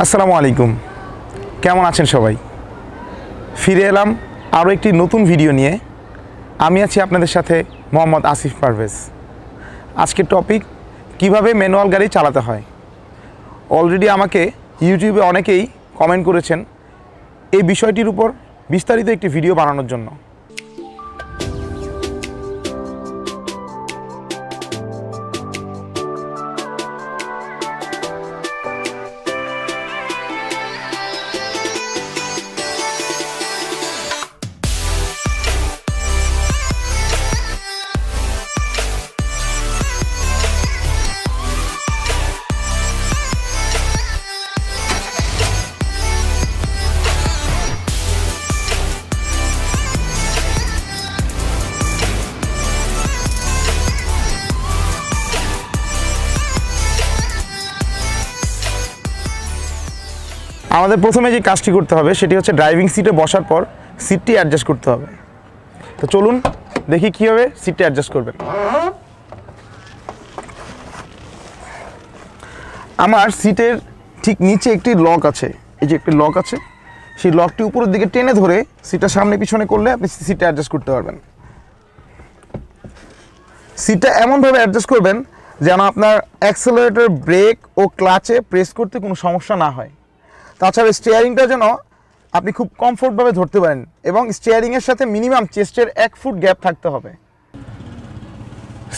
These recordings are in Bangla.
আসসালামু আলাইকুম, কেমন আছেন সবাই? ফিরে এলাম আরও একটি নতুন ভিডিও নিয়ে। আমি আছি আপনাদের সাথে মোহাম্মদ আসিফ পারভেজ। আজকের টপিক কিভাবে ম্যানুয়াল গাড়ি চালাতে হয়। অলরেডি আমাকে ইউটিউবে অনেকেই কমেন্ট করেছেন এই বিষয়টির উপর বিস্তারিত একটি ভিডিও বানানোর জন্য। আমাদের প্রথমে যে কাজটি করতে হবে সেটি হচ্ছে ড্রাইভিং সিটে বসার পর সিটটি অ্যাডজাস্ট করতে হবে। তো চলুন দেখি কীভাবে সিটটি অ্যাডজাস্ট করবেন। আমার সিটের ঠিক নিচে একটি লক আছে, এই যে একটি লক আছে, সেই লকটি উপরের দিকে টেনে ধরে সিটটা সামনে পিছনে করলে আপনি সিটটা অ্যাডজাস্ট করতে পারবেন। সিটটা এমনভাবে অ্যাডজাস্ট করবেন যেন আপনার অ্যাক্সেলারেটর, ব্রেক ও ক্লাচে প্রেস করতে কোনো সমস্যা না হয়। তাছাড়া স্টিয়ারিংটা যেন আপনি খুব কমফোর্টভাবে ধরতে পারেন এবং স্টিয়ারিংয়ের সাথে মিনিমাম চেস্টের 1 ফুট গ্যাপ থাকতে হবে।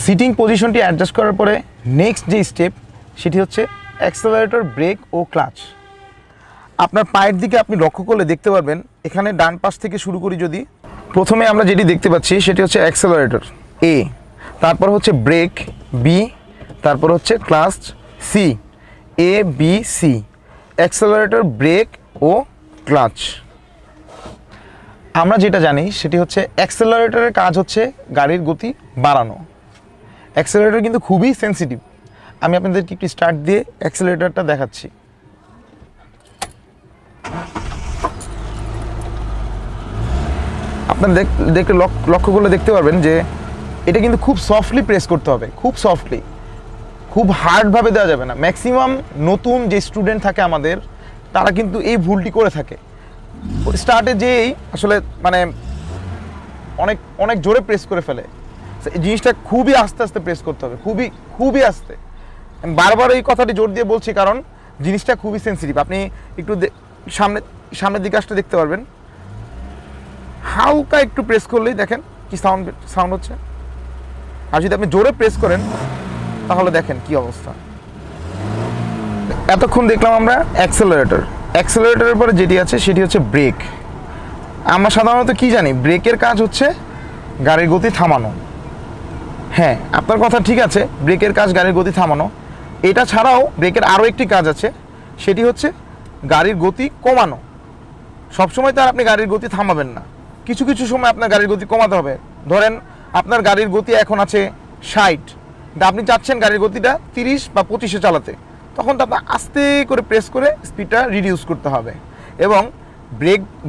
সিটিং পজিশনটি অ্যাডজাস্ট করার পরে নেক্সট যে স্টেপ সেটি হচ্ছে অ্যাক্সেলারেটর, ব্রেক ও ক্লাচ। আপনার পায়ের দিকে আপনি লক্ষ্য করলে দেখতে পারবেন এখানে ডান পাশ থেকে শুরু করি। যদি প্রথমে আমরা যেটি দেখতে পাচ্ছি সেটি হচ্ছে অ্যাক্সেলারেটর এ, তারপর হচ্ছে ব্রেক বি, তারপর হচ্ছে clutch C, A B C, accelerator, break O clutch. আমরা যেটা জানি সেটি হচ্ছে অ্যাক্সেলারেটরের কাজ হচ্ছে গাড়ির গতি বাড়ানো। অ্যাক্সেলারেটর কিন্তু খুবই সেন্সিটিভ। আমি আপনাদেরকে একটি স্টার্ট দিয়ে অ্যাক্সেলারেটরটা দেখাচ্ছি। আপনার দেখতে লক্ষ্য করলে দেখতে পারবেন যে এটা কিন্তু খুব সফটলি প্রেস করতে হবে, খুব সফটলি, খুব হার্ডভাবে দেওয়া যাবে না। ম্যাক্সিমাম নতুন যে স্টুডেন্ট থাকে আমাদের, তারা কিন্তু এই ভুলটি করে থাকে। স্টার্টে যেই আসলে মানে অনেক অনেক জোরে প্রেস করে ফেলে। এই জিনিসটা খুবই আস্তে আস্তে প্রেস করতে হবে, খুবই আস্তে। আমি বারবার এই কথাটি জোর দিয়ে বলছি কারণ জিনিসটা খুবই সেন্সিটিভ। আপনি একটু সামনের দিকে আসতে দেখতে পারবেন, হালকা একটু প্রেস করলেই দেখেন কি সাউন্ড হচ্ছে। আর যদি আপনি জোরে প্রেস করেন তাহলে দেখেন কি অবস্থা। এতক্ষণ দেখলাম আমরা অ্যাক্সেলারেটরের পরে যেটি আছে সেটি হচ্ছে ব্রেক। আমরা সাধারণত কি জানি, ব্রেকের কাজ হচ্ছে গাড়ির গতি থামানো। হ্যাঁ, আপনার কথা ঠিক আছে, ব্রেকের কাজ গাড়ির গতি থামানো। এটা ছাড়াও ব্রেকের আরও একটি কাজ আছে, সেটি হচ্ছে গাড়ির গতি কমানো। সবসময় তো আর আপনি গাড়ির গতি থামাবেন না, কিছু কিছু সময় আপনার গাড়ির গতি কমাতে হবে। ধরেন আপনার গাড়ির গতি এখন আছে 60, কিন্তু আপনি চাচ্ছেন গাড়ির গতিটা 30 বা 25-এ চালাতে, তখন তো আপনার আস্তে করে প্রেস করে স্পিডটা রিডিউস করতে হবে। এবং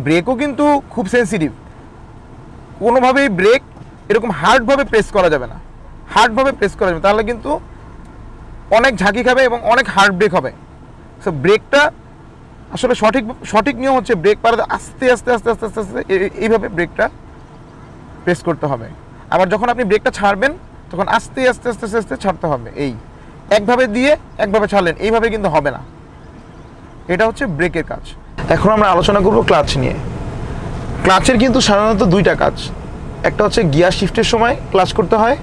ব্রেকও কিন্তু খুব সেন্সিটিভ। কোনোভাবেই ব্রেক এরকম হার্ডভাবে প্রেস করা যাবে না, তাহলে কিন্তু অনেক ঝাঁকি খাবে এবং অনেক হার্ড ব্রেক হবে। সো ব্রেকটা আসলে সঠিক নিয়ম হচ্ছে ব্রেক পাড়াতে আস্তে আস্তে আস্তে আস্তে আস্তে আস্তে এইভাবে ব্রেকটা প্রেস করতে হবে। আবার যখন আপনি ব্রেকটা ছাড়বেন তখন আস্তে আস্তে আস্তে আস্তে আস্তে ছাড়তে হবে। এই একভাবে দিয়ে একভাবে ছাড়লেন, এইভাবে কিন্তু হবে না। এটা হচ্ছে ব্রেকের কাজ। এখন আমরা আলোচনা করব ক্লাচ নিয়ে। ক্লাচের কিন্তু সাধারণত দুইটা কাজ, একটা হচ্ছে গিয়ার শিফটের সময় ক্লাচ করতে হয়,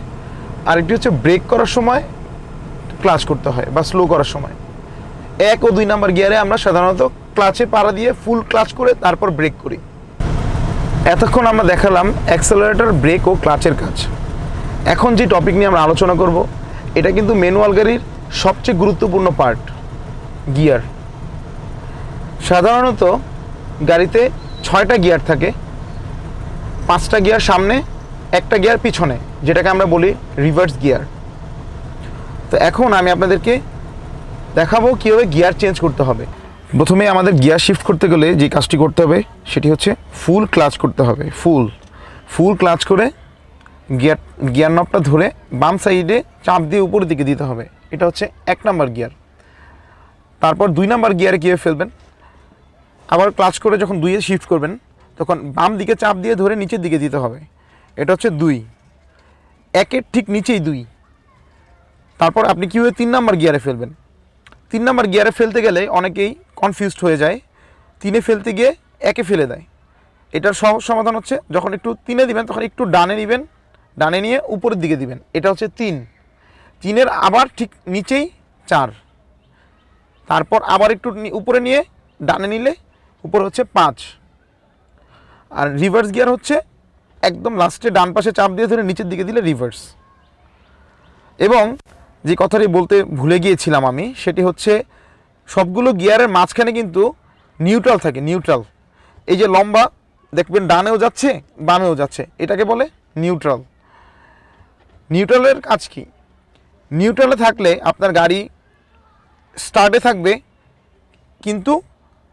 আরেকটি হচ্ছে ব্রেক করার সময় ক্লাচ করতে হয় বা স্লো করার সময়। 1 ও 2 নাম্বার গিয়ারে আমরা সাধারণত ক্লাচে পাড়া দিয়ে ফুল ক্লাচ করে তারপর ব্রেক করি। এতক্ষণ আমরা দেখালাম অ্যাক্সেলারেটর, ব্রেক ও ক্লাচের কাজ। এখন যে টপিক নিয়ে আমরা আলোচনা করব এটা কিন্তু ম্যানুয়াল গাড়ির সবচেয়ে গুরুত্বপূর্ণ পার্ট, গিয়ার। সাধারণত গাড়িতে 6টা গিয়ার থাকে, 5টা গিয়ার সামনে, 1টা গিয়ার পিছনে, যেটাকে আমরা বলি রিভার্স গিয়ার। তো এখন আমি আপনাদেরকে দেখাবো কীভাবে গিয়ার চেঞ্জ করতে হবে। প্রথমে আমাদের গিয়ার শিফট করতে গেলে যে কাজটি করতে হবে সেটি হচ্ছে ফুল ক্লাচ করতে হবে। ফুল ক্লাচ করে গিয়ার নবটা ধরে বাম সাইডে চাপ দিয়ে উপরের দিকে দিতে হবে। এটা হচ্ছে 1 নাম্বার গিয়ার। তারপর 2 নাম্বার গিয়ারে কীভাবে ফেলবেন, আবার ক্লাচ করে যখন 2-এ শিফট করবেন তখন বাম দিকে চাপ দিয়ে ধরে নিচের দিকে দিতে হবে। এটা হচ্ছে 2, 1-এর ঠিক নিচেই 2। তারপর আপনি কীভাবে 3 নাম্বার গিয়ারে ফেলবেন। 3 নাম্বার গিয়ারে ফেলতে গেলে অনেকেই কনফিউজড হয়ে যায়, 3-এ ফেলতে গিয়ে 1-এ ফেলে দেয়। এটার সহজ সমাধান হচ্ছে যখন একটু 3-এ দিবেন তখন একটু ডানে নেবেন, ডানে নিয়ে উপরের দিকে দিবেন। এটা হচ্ছে 3-এর আবার ঠিক নিচেই 4। তারপর আবার একটু উপরে নিয়ে ডানে নিলে উপরে হচ্ছে 5। আর রিভার্স গিয়ার হচ্ছে একদম লাস্টে ডান পাশে চাপ দিয়ে ধরে নিচের দিকে দিলে রিভার্স। এবং যে কথাটি বলতে ভুলে গিয়েছিলাম আমি, সেটি হচ্ছে সবগুলো গিয়ারের মাঝখানে কিন্তু নিউট্রাল থাকে। নিউট্রাল, এই যে লম্বা দেখবেন ডানেও যাচ্ছে বামেও যাচ্ছে, এটাকে বলে নিউট্রাল। নিউট্রালের কাজ কি? নিউট্রালে থাকলে আপনার গাড়ি স্টার্টে থাকবে কিন্তু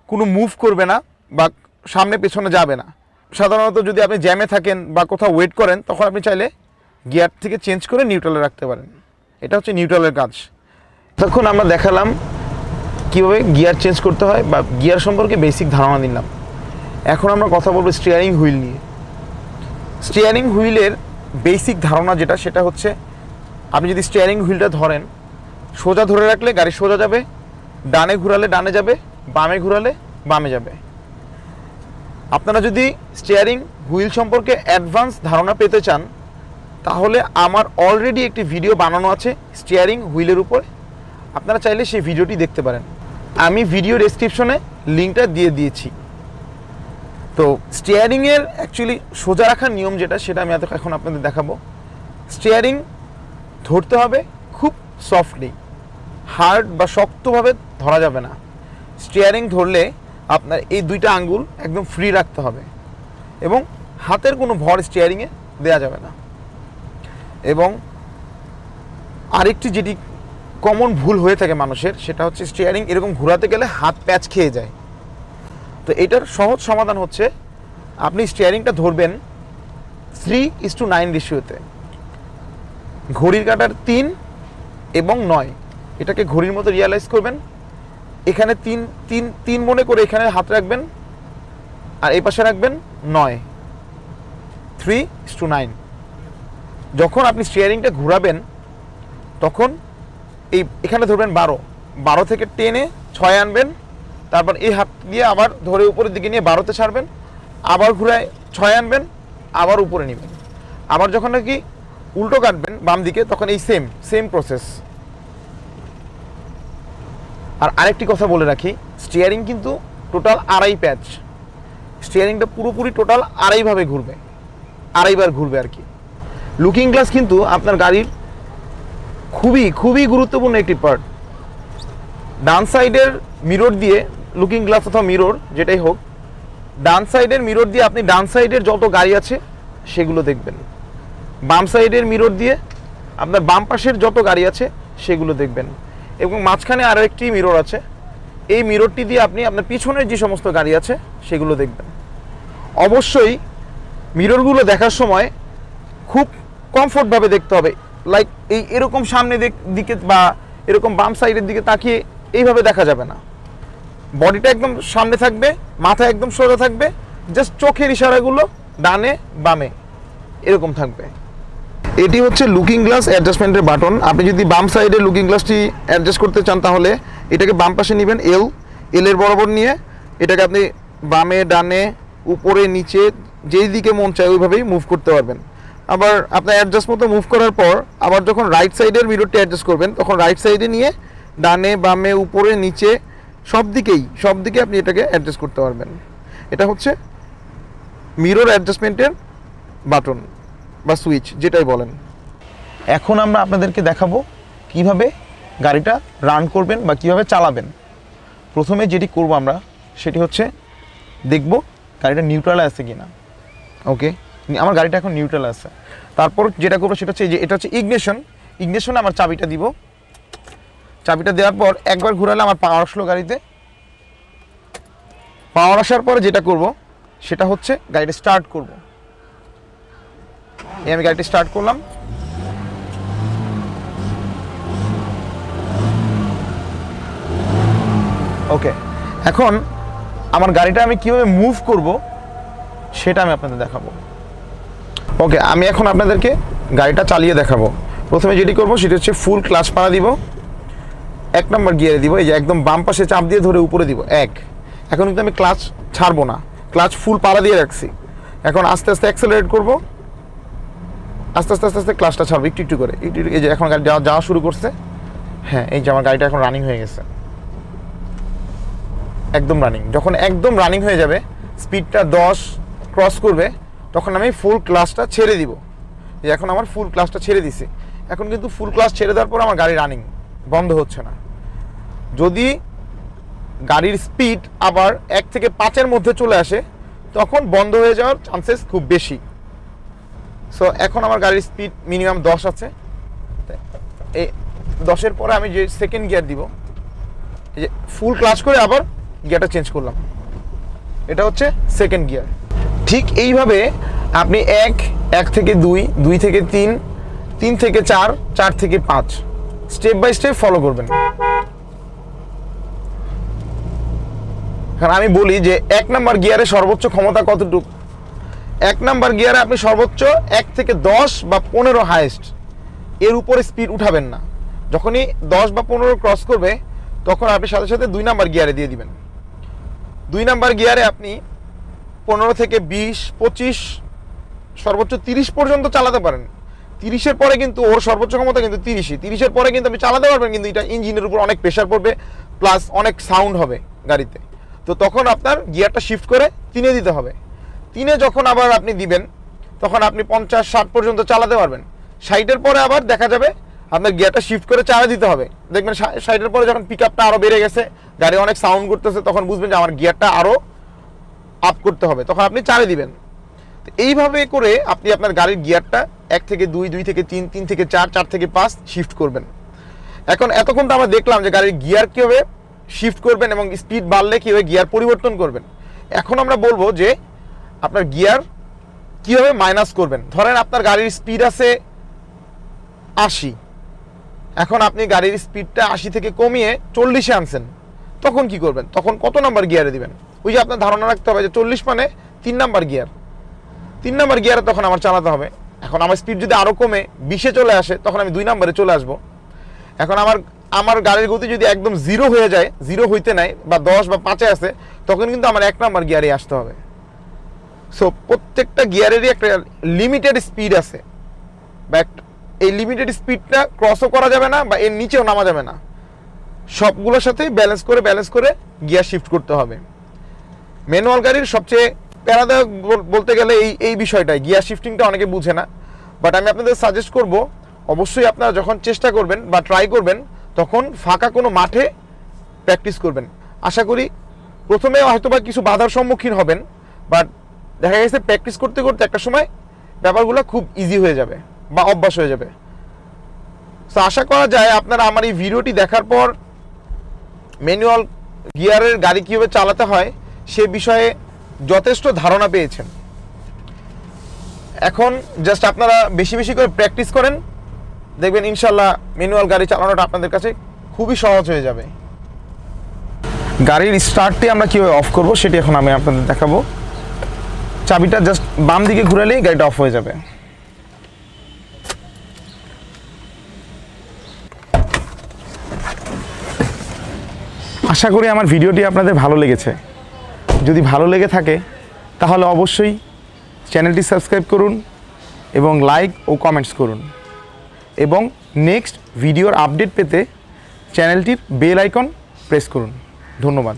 কোনো মুভ করবে না বা সামনে পেছনে যাবে না। সাধারণত যদি আপনি জ্যামে থাকেন বা কোথাও ওয়েট করেন তখন আপনি চাইলে গিয়ার থেকে চেঞ্জ করে নিউট্রালে রাখতে পারেন। এটা হচ্ছে নিউট্রালের কাজ। তখন আমরা দেখালাম কীভাবে গিয়ার চেঞ্জ করতে হয় বা গিয়ার সম্পর্কে বেসিক ধারণা দিলাম। এখন আমরা কথা বলবো স্টিয়ারিং হুইল নিয়ে। স্টিয়ারিং হুইলের বেসিক ধারণা যেটা, সেটা হচ্ছে আপনি যদি স্টিয়ারিং হুইলটা ধরেন, সোজা ধরে রাখলে গাড়ি সোজা যাবে, ডানে ঘুরালে ডানে যাবে, বামে ঘুরালে বামে যাবে। আপনারা যদি স্টিয়ারিং হুইল সম্পর্কে অ্যাডভান্স ধারণা পেতে চান তাহলে আমার অলরেডি একটি ভিডিও বানানো আছে স্টিয়ারিং হুইলের উপর, আপনারা চাইলে সেই ভিডিওটি দেখতে পারেন। আমি ভিডিও ডেসক্রিপশনে লিঙ্কটা দিয়ে দিয়েছি। তো স্টিয়ারিংয়ের অ্যাকচুয়ালি সোজা রাখার নিয়ম যেটা, সেটা আমি এখন আপনাদের দেখাবো। স্টিয়ারিং ধরতে হবে খুব সফটলি, হার্ড বা শক্তভাবে ধরা যাবে না। স্টিয়ারিং ধরলে আপনার এই 2টা আঙ্গুল একদম ফ্রি রাখতে হবে এবং হাতের কোনো ভর স্টিয়ারিংয়ে দেওয়া যাবে না। এবং আরেকটি যেটি কমন ভুল হয়ে থাকে মানুষের, সেটা হচ্ছে স্টিয়ারিং এরকম ঘোরাতে গেলে হাত প্যাচ খেয়ে যায়। তো এটার সহজ সমাধান হচ্ছে আপনি স্টিয়ারিংটা ধরবেন 3:9 রেশিওতে। ঘড়ির কাঁটার 3 এবং 9, এটাকে ঘড়ির মতো রিয়ালাইজ করবেন। এখানে 3 মনে করে এখানে হাত রাখবেন আর এই পাশে রাখবেন 9, 3:9। যখন আপনি স্টিয়ারিংটা ঘোরাবেন তখন এখানে ধরবেন 12 থেকে টেনে 6 আনবেন, তারপর এই হাত দিয়ে আবার ধরে উপরের দিকে নিয়ে 12তে ছাড়বেন, আবার ঘুরায় 6 আনবেন, আবার উপরে নেবেন। আবার যখন নাকি উল্টো কাটবেন বাম দিকে তখন এই সেম প্রসেস। আর আরেকটি কথা বলে রাখি, স্টিয়ারিং কিন্তু টোটাল 2.5 প্যাচ। স্টিয়ারিংটা পুরোপুরি টোটাল 2.5 ভাবে ঘুরবে, 2.5 বার ঘুরবে আর কি। লুকিং গ্লাস কিন্তু আপনার গাড়ির খুবই গুরুত্বপূর্ণ একটি পার্ট। ডান সাইডের মিরর দিয়ে, লুকিং গ্লাস অথবা মিরর যেটাই হোক, ডান সাইডের মিরর দিয়ে আপনি ডান সাইডের যত গাড়ি আছে সেগুলো দেখবেন। বাম সাইডের মিরর দিয়ে আপনার বাম পাশের যত গাড়ি আছে সেগুলো দেখবেন। এবং মাঝখানে আরও একটি মিরর আছে, এই মিররটি দিয়ে আপনি আপনার পিছনের যে সমস্ত গাড়ি আছে সেগুলো দেখবেন। অবশ্যই মিররগুলো দেখার সময় খুব কমফোর্টভাবে দেখতে হবে। লাইক এরকম সামনে দিকে বা এরকম বাম সাইডের দিকে তাকিয়ে এইভাবে দেখা যাবে না। বডিটা একদম সামনে থাকবে, মাথা একদম সোজা থাকবে, জাস্ট চোখের ইশারাগুলো ডানে বামে এরকম থাকবে। এটি হচ্ছে লুকিং গ্লাস অ্যাডজাস্টমেন্টের বাটন। আপনি যদি বাম সাইডে লুকিং গ্লাসটি অ্যাডজাস্ট করতে চান তাহলে এটাকে বাম পাশে নেবেন, এলের বরাবর নিয়ে এটাকে আপনি বামে ডানে উপরে নিচে যেই দিকে মন চায় ওইভাবেই মুভ করতে পারবেন। আবার আপনার অ্যাডজাস্ট মতো মুভ করার পর আবার যখন রাইট সাইডের মিররটি অ্যাডজাস্ট করবেন তখন রাইট সাইডে নিয়ে ডানে বামে উপরে নিচে সব দিকে আপনি এটাকে অ্যাডজাস্ট করতে পারবেন। এটা হচ্ছে মিরর অ্যাডজাস্টমেন্টের বাটন বা সুইচ যেটাই বলেন। এখন আমরা আপনাদেরকে দেখাবো কিভাবে গাড়িটা রান করবেন বা কিভাবে চালাবেন। প্রথমে যেটি করব আমরা সেটি হচ্ছে দেখব গাড়িটা নিউট্রালে আছে কিনা। ওকে, আমার গাড়িটা এখন নিউট্রালে আছে। তারপর যেটা করবো সেটা হচ্ছে যে এটা হচ্ছে ইগনিশনে আমার চাবিটা দিব। চাবিটা দেওয়ার পর একবার ঘুরালে আমার পাওয়ার আসলো গাড়িতে। পাওয়ার আসার পরে যেটা করব সেটা হচ্ছে গাড়িটা স্টার্ট করব। আমি গাড়িটা স্টার্ট করলাম। ওকে, এখন আমার গাড়িটা আমি কীভাবে মুভ করব সেটা আমি আপনাদের দেখাবো। ওকে, আমি এখন আপনাদেরকে গাড়িটা চালিয়ে দেখাবো। প্রথমে যেটি করব সেটি হচ্ছে ফুল ক্লাচ পাড়া দিব, 1 নম্বর গিয়ারে দিব, এই যে একদম বাম পাশে চাপ দিয়ে ধরে উপরে দিব 1। এখন কিন্তু আমি ক্লাচ ছাড়বো না, ক্লাচ ফুল পাড়া দিয়ে রাখছি। এখন আস্তে আস্তে অ্যাক্সেলারেট করব, আস্তে আস্তে আস্তে আস্তে ক্লাচটা ছাড়বো একটু একটু করে। এই যে এখন গাড়ি যাওয়া শুরু করছে। হ্যাঁ, এই যে আমার গাড়িটা এখন রানিং হয়ে গেছে, একদম রানিং। যখন একদম রানিং হয়ে যাবে, স্পিডটা 10 ক্রস করবে, তখন আমি ফুল ক্লাচটা ছেড়ে দিব। যে এখন আমার ফুল ক্লাচটা ছেড়ে দিছি। এখন কিন্তু ফুল ক্লাচ ছেড়ে দেওয়ার পর আমার গাড়ি রানিং, বন্ধ হচ্ছে না। যদি গাড়ির স্পিড আবার 1 থেকে 5-এর মধ্যে চলে আসে, তখন বন্ধ হয়ে যাওয়ার চান্সেস খুব বেশি। সো এখন আমার গাড়ির স্পিড মিনিমাম 10 আছে। এই 10-এর পরে আমি যে সেকেন্ড গিয়ার দিব, এই যে ফুল ক্লাচ করে আবার গিয়ারটা চেঞ্জ করলাম, এটা হচ্ছে সেকেন্ড গিয়ার। ঠিক এইভাবে আপনি 1 থেকে 2 থেকে 3 থেকে 4 থেকে 5 স্টেপ বাই স্টেপ ফলো করবেন। কারণ আমি বলি যে 1 নম্বর গিয়ারে সর্বোচ্চ ক্ষমতা কতটুকু। 1 নম্বর গিয়ারে আপনি সর্বোচ্চ 1 থেকে 10 বা 15 হাইয়েস্ট, এর উপরে স্পিড উঠাবেন না। যখনই 10 বা 15 ক্রস করবে, তখন আপনি সাথে সাথে 2 নম্বর গিয়ারে দিয়ে দিবেন। 2 নম্বর গিয়ারে আপনি 15 থেকে 20, 25, সর্বোচ্চ 30 পর্যন্ত চালাতে পারেন। 30-এর পরে কিন্তু ওর সর্বোচ্চ ক্ষমতা কিন্তু 30-ই। 30-এর পরে কিন্তু আপনি চালাতে পারবেন, কিন্তু এটা ইঞ্জিনের উপর অনেক প্রেশার পড়বে, প্লাস অনেক সাউন্ড হবে গাড়িতে। তো তখন আপনার গিয়ারটা শিফট করে 3-এ দিতে হবে। 3-এ যখন আবার আপনি দিবেন, তখন আপনি 50-60 পর্যন্ত চালাতে পারবেন। 60-এর পরে আবার দেখা যাবে আপনার গিয়ারটা শিফট করে 4-এ দিতে হবে। দেখবেন 60-এর পরে যখন পিক আপটা আরও বেড়ে গেছে, গাড়ি অনেক সাউন্ড করতেছে, তখন বুঝবেন যে আমার গিয়ারটা আরও আপ করতে হবে, তখন আপনি 4-এ দিবেন। তো এইভাবে করে আপনি আপনার গাড়ির গিয়ারটা 1 থেকে 2, 2 থেকে 3, 3 থেকে 4, 4 থেকে 5 শিফট করবেন। এখন এতক্ষণ তো আমরা দেখলাম যে গাড়ির গিয়ার কীভাবে শিফট করবেন এবং স্পিড বাড়লে কীভাবে গিয়ার পরিবর্তন করবেন। এখন আমরা বলবো যে আপনার গিয়ার কীভাবে মাইনাস করবেন। ধরেন আপনার গাড়ির স্পিড আছে 80, এখন আপনি গাড়ির স্পিডটা 80 থেকে কমিয়ে 40-এ আনছেন, তখন কি করবেন? তখন কত নাম্বার গিয়ারে দিবেন? ওই যে আপনার ধারণা রাখতে হবে যে 40 মানে 3 নাম্বার গিয়ার, 3 নাম্বার গিয়ারে তখন আমার চালাতে হবে। এখন আমার স্পিড যদি আরও কমে 20-এ চলে আসে, তখন আমি 2 নাম্বারে চলে আসব। এখন আমার গাড়ির গতি যদি একদম 0 হয়ে যায়, 0 হইতে নাই বা 10 বা 5-এ আছে, তখন কিন্তু আমার 1 নাম্বার গিয়ারে আসতে হবে। সো প্রত্যেকটা গিয়ারেরই একটা লিমিটেড স্পিড আছে, বাট এই লিমিটেড স্পিডটা ক্রসও করা যাবে না বা এর নিচেও নামা যাবে না। সবগুলোর সাথেই ব্যালেন্স করে গিয়ার শিফট করতে হবে। ম্যানুয়াল গাড়ির সবচেয়ে প্যারাদায়ক বলতে গেলে এই বিষয়টাই, গিয়ার শিফটিংটা অনেকে বুঝে না। বাট আমি আপনাদের সাজেস্ট করব, অবশ্যই আপনারা যখন চেষ্টা করবেন বা ট্রাই করবেন, তখন ফাঁকা কোনো মাঠে প্র্যাকটিস করবেন। আশা করি প্রথমে হয়তোবা কিছু বাধার সম্মুখীন হবেন, বাট দেখা গেছে প্র্যাকটিস করতে করতে একটা সময় ব্যাপারগুলো খুব ইজি হয়ে যাবে বা অভ্যাস হয়ে যাবে। তো আশা করা যায় আপনারা আমার এই ভিডিওটি দেখার পর ম্যানুয়াল গিয়ারের গাড়ি কীভাবে চালাতে হয় সে বিষয়ে যথেষ্ট ধারণা পেয়েছেন। এখন জাস্ট আপনারা বেশি বেশি করে প্র্যাকটিস করেন, দেখবেন ইনশাল্লাহ ম্যানুয়াল গাড়ি চালানোটা আপনাদের কাছে খুবই সহজ হয়ে যাবে। গাড়ির স্টার্টটি আমরা কীভাবে অফ করব সেটি এখন আমি আপনাদের দেখাবো। চাবিটা জাস্ট বাম দিকে ঘুরালেই গাড়িটা অফ হয়ে যাবে। আশা করি আমার ভিডিওটি আপনাদের ভালো লেগেছে। যদি ভালো লেগে থাকে তাহলে অবশ্যই চ্যানেলটি সাবস্ক্রাইব করুন এবং লাইক ও কমেন্টস করুন, এবং নেক্সট ভিডিওর আপডেট পেতে চ্যানেলটির বেল আইকন প্রেস করুন। ধন্যবাদ।